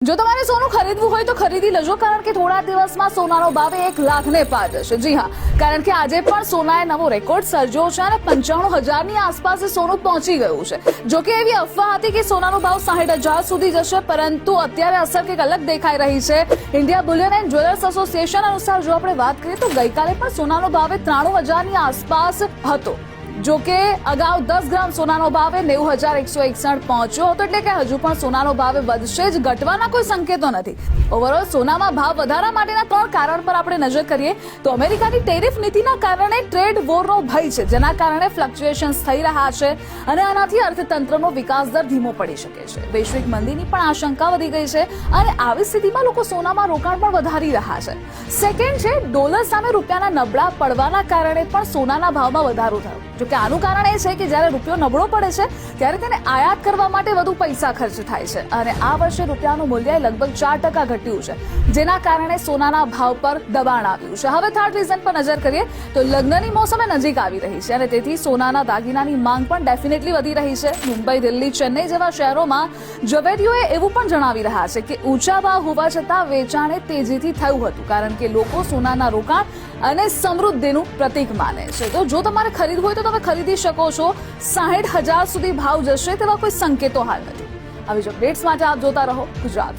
જો તમારે સોનું ખરીદવું હોય તો ખરીદી લેજો, કારણ કે થોડા દિવસમાં સોનાનો ભાવ 1 લાખને પાર જશે। જી હા, કારણ કે આજે પણ સોનાએ નવો રેકોર્ડ સર્જ્યો છે અને 95,000ની આસપાસ સોનું પહોંચી ગયું છે। જો કે એવી અફવા હતી કે સોનાનો ભાવ 60,000 સુધી જશે, પરંતુ અત્યારે અસર કંઈક અલગ દેખાઈ રહી છે। India Boolean and jewellers association અનુસાર જો આપણે વાત કરીએ તો ગઈકાલે પણ સોનાનો ભાવ 93,000ની આસપાસ હતો। જો કે અગાઉ 10 ગ્રામ સોનાનો ભાવ 90,161 પહોંચ્યો હતો, એટલે કે હજુ પણ સોનાનો ભાવ વધશે જ, ઘટવાના કોઈ સંકેતો નથી। ઓવરઓલ સોનામાં ભાવ વધારા માટેના 3 કારણ પર આપણે નજર કરીએ તો અમેરિકાની ટેરિફ નીતિના કારણે ટ્રેડ વોરનો ભય છે, જેના કારણે ફ્લક્ચ્યુએશન્સ થઈ રહ્યા છે અને આનાથી અર્થતંત્રનો વિકાસ દર ધીમો પડી શકે છે। વૈશ્વિક મંદીની પણ આશંકા વધી ગઈ છે અને આવી સ્થિતિમાં લોકો સોનામાં રોકાણ પણ વધારી રહ્યા છે। સેકન્ડ છે ડોલર સામે રૂપિયાના નબળા પડવાના કારણે પણ સોનાના ભાવમાં વધારો થયો। જો કે આનું કારણ એ છે કે જ્યારે રૂપિયો નબળો પડે છે ત્યારે તેને આયાત કરવા માટે વધુ પૈસા ખર્ચ થાય છે અને આ વર્ષે રૂપિયાનું મૂલ્ય લગભગ 4% ઘટ્યું છે, જેના કારણે સોનાના ભાવ પર દબાણ આવ્યું છે। હવે થર્ડ રીઝન પર નજર કરીએ તો લગ્નની મોસમે નજીક આવી રહી છે અને તેથી સોનાના દાગીનાની માંગ પણ ડેફિનેટલી વધી રહી છે। મુંબઈ, દિલ્હી, ચેન્નઈ જેવા શહેરોમાં જ્વેલરીઓએ એવું પણ જણાવી રહ્યા છે કે ઊંચા ભાવ હોવા છતાં વેચાણ તેજીથી થયું હતું, કારણ કે લોકો સોનાના રોકાણ અને સમૃદ્ધિનું પ્રતીક માને છે। તો જો તમારે ખરીદવું હોય તો તમે ખરીદી શકો છો। 60,000 સુધી ભાવ જશે તેવા કોઈ સંકેતો હાલ નથી। આવી જ અપડેટ્સ માટે આપ જોતા રહો ગુજરાત।